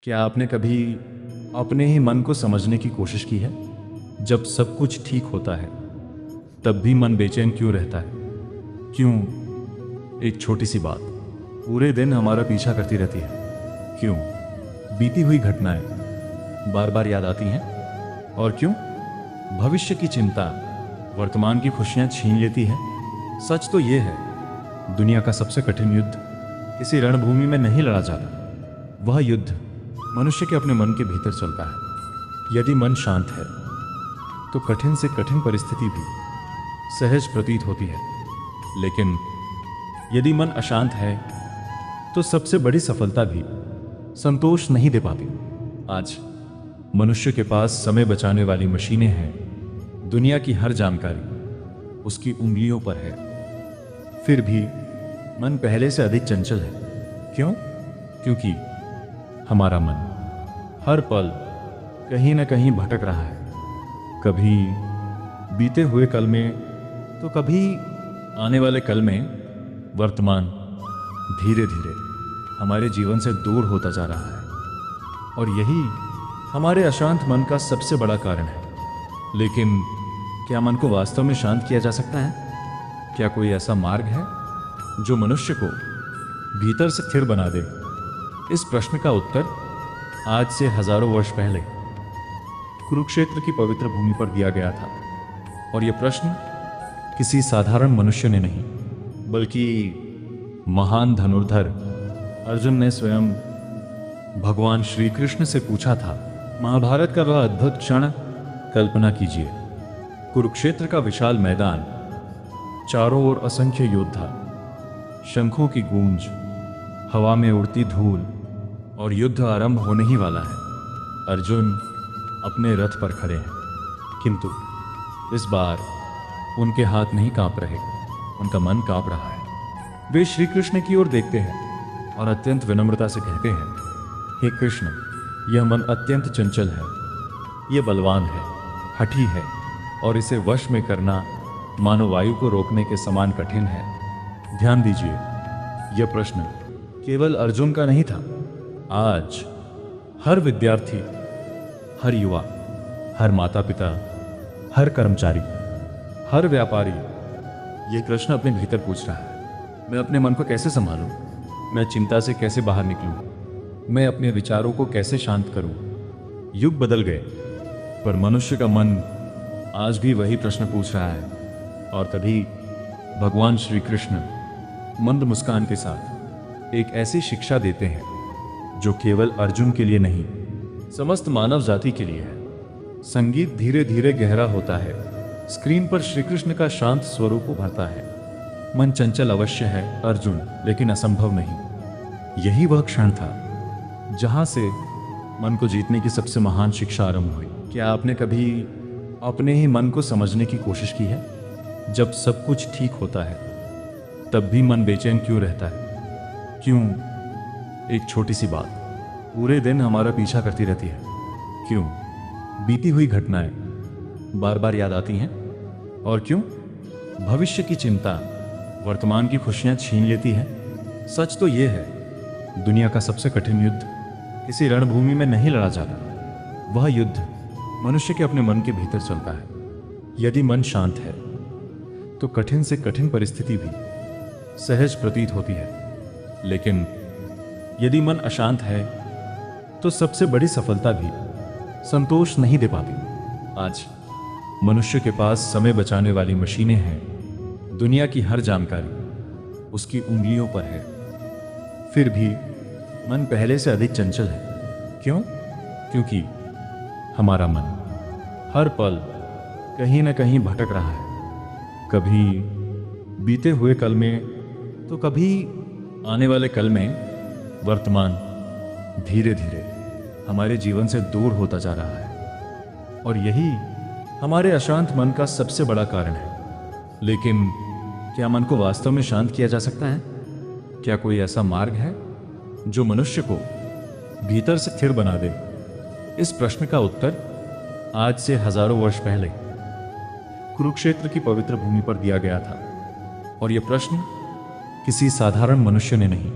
क्या आपने कभी अपने ही मन को समझने की कोशिश की है? जब सब कुछ ठीक होता है तब भी मन बेचैन क्यों रहता है? क्यों? एक छोटी सी बात पूरे दिन हमारा पीछा करती रहती है। क्यों? बीती हुई घटनाएं बार बार याद आती हैं। और क्यों? भविष्य की चिंता वर्तमान की खुशियां छीन लेती है। सच तो ये है, दुनिया का सबसे कठिन युद्ध किसी रणभूमि में नहीं लड़ा जाता। वह युद्ध मनुष्य के अपने मन के भीतर चलता है। यदि मन शांत है तो कठिन से कठिन परिस्थिति भी सहज प्रतीत होती है, लेकिन यदि मन अशांत है तो सबसे बड़ी सफलता भी संतोष नहीं दे पाती। आज मनुष्य के पास समय बचाने वाली मशीनें हैं। दुनिया की हर जानकारी उसकी उंगलियों पर है। फिर भी मन पहले से अधिक चंचल है। क्यों? क्योंकि हमारा मन हर पल कहीं ना कहीं भटक रहा है। कभी बीते हुए कल में तो कभी आने वाले कल में। वर्तमान धीरे धीरे हमारे जीवन से दूर होता जा रहा है और यही हमारे अशांत मन का सबसे बड़ा कारण है। लेकिन क्या मन को वास्तव में शांत किया जा सकता है? क्या कोई ऐसा मार्ग है जो मनुष्य को भीतर से स्थिर बना दे? इस प्रश्न का उत्तर आज से हजारों वर्ष पहले कुरुक्षेत्र की पवित्र भूमि पर दिया गया था। और यह प्रश्न किसी साधारण मनुष्य ने नहीं, बल्कि महान धनुर्धर अर्जुन ने स्वयं भगवान श्री कृष्ण से पूछा था। महाभारत का वह अद्भुत क्षण कल्पना कीजिए। कुरुक्षेत्र का विशाल मैदान, चारों ओर असंख्य योद्धा, शंखों की गूंज, हवा में उड़ती धूल, और युद्ध आरंभ होने ही वाला है। अर्जुन अपने रथ पर खड़े हैं, किंतु इस बार उनके हाथ नहीं कांप रहे, उनका मन कांप रहा है। वे श्री कृष्ण की ओर देखते हैं और अत्यंत विनम्रता से कहते हैं, हे कृष्ण, यह मन अत्यंत चंचल है, यह बलवान है, हठी है, और इसे वश में करना मानो वायु को रोकने के समान कठिन है। ध्यान दीजिए, यह प्रश्न केवल अर्जुन का नहीं था। आज हर विद्यार्थी, हर युवा, हर माता पिता, हर कर्मचारी, हर व्यापारी यह प्रश्न अपने भीतर पूछ रहा है। मैं अपने मन को कैसे संभालूं? मैं चिंता से कैसे बाहर निकलूं? मैं अपने विचारों को कैसे शांत करूं? युग बदल गए, पर मनुष्य का मन आज भी वही प्रश्न पूछ रहा है। और तभी भगवान श्री कृष्ण मंद मुस्कान के साथ एक ऐसी शिक्षा देते हैं जो केवल अर्जुन के लिए नहीं, समस्त मानव जाति के लिए है। संगीत धीरे धीरे गहरा होता है, स्क्रीन पर श्री कृष्ण का शांत स्वरूप उभरता है। मन चंचल अवश्य है अर्जुन, लेकिन असंभव नहीं। यही वह क्षण था जहां से मन को जीतने की सबसे महान शिक्षा आरंभ हुई। क्या आपने कभी अपने ही मन को समझने की कोशिश की है? जब सब कुछ ठीक होता है तब भी मन बेचैन क्यों रहता है? क्यों? एक छोटी सी बात पूरे दिन हमारा पीछा करती रहती है। क्यों? बीती हुई घटनाएं बार बार याद आती हैं। और क्यों? भविष्य की चिंता वर्तमान की खुशियां छीन लेती है। सच तो यह है, दुनिया का सबसे कठिन युद्ध किसी रणभूमि में नहीं लड़ा जाता। वह युद्ध मनुष्य के अपने मन के भीतर चलता है। यदि मन शांत है तो कठिन से कठिन परिस्थिति भी सहज प्रतीत होती है, लेकिन यदि मन अशांत है तो सबसे बड़ी सफलता भी संतोष नहीं दे पाती। आज मनुष्य के पास समय बचाने वाली मशीनें हैं। दुनिया की हर जानकारी उसकी उंगलियों पर है। फिर भी मन पहले से अधिक चंचल है। क्यों? क्योंकि हमारा मन हर पल कहीं ना कहीं भटक रहा है। कभी बीते हुए कल में तो कभी आने वाले कल में। वर्तमान धीरे धीरे हमारे जीवन से दूर होता जा रहा है और यही हमारे अशांत मन का सबसे बड़ा कारण है। लेकिन क्या मन को वास्तव में शांत किया जा सकता है? क्या कोई ऐसा मार्ग है जो मनुष्य को भीतर से स्थिर बना दे? इस प्रश्न का उत्तर आज से हजारों वर्ष पहले कुरुक्षेत्र की पवित्र भूमि पर दिया गया था। और यह प्रश्न किसी साधारण मनुष्य ने नहीं,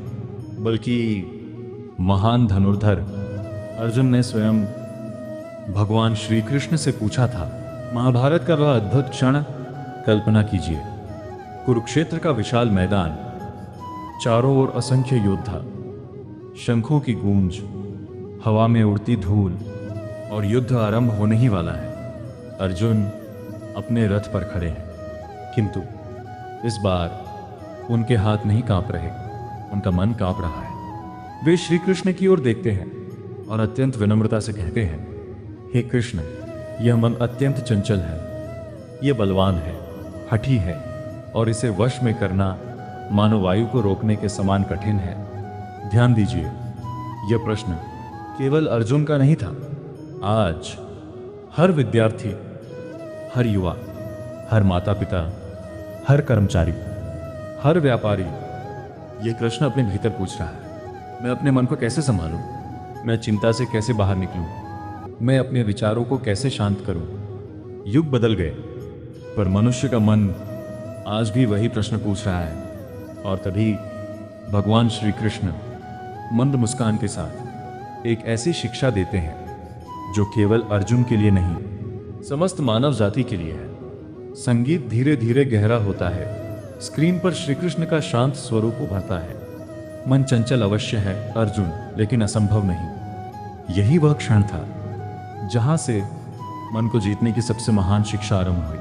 बल्कि महान धनुर्धर अर्जुन ने स्वयं भगवान श्री कृष्ण से पूछा था। महाभारत का वह अद्भुत क्षण कल्पना कीजिए। कुरुक्षेत्र का विशाल मैदान, चारों ओर असंख्य योद्धा, शंखों की गूंज, हवा में उड़ती धूल, और युद्ध आरंभ होने ही वाला है। अर्जुन अपने रथ पर खड़े हैं, किंतु इस बार उनके हाथ नहीं कांप रहे, उनका मन कांप रहा है। वे श्री कृष्ण की ओर देखते हैं और अत्यंत विनम्रता से कहते हैं, हे कृष्ण, यह मन अत्यंत चंचल है, यह बलवान है, हठी है, और इसे वश में करना मानो वायु को रोकने के समान कठिन है। ध्यान दीजिए, यह प्रश्न केवल अर्जुन का नहीं था। आज हर विद्यार्थी, हर युवा, हर माता पिता, हर कर्मचारी, हर व्यापारी यह प्रश्न अपने भीतर पूछ रहा है। मैं अपने मन को कैसे संभालूं? मैं चिंता से कैसे बाहर निकलूं? मैं अपने विचारों को कैसे शांत करूं? युग बदल गए, पर मनुष्य का मन आज भी वही प्रश्न पूछ रहा है। और तभी भगवान श्री कृष्ण मंद मुस्कान के साथ एक ऐसी शिक्षा देते हैं जो केवल अर्जुन के लिए नहीं, समस्त मानव जाति के लिए है। संगीत धीरे धीरे गहरा होता है, स्क्रीन पर श्री कृष्ण का शांत स्वरूप उभरता है। मन चंचल अवश्य है अर्जुन, लेकिन असंभव नहीं। यही वह क्षण था जहां से मन को जीतने की सबसे महान शिक्षा आरंभ हुई।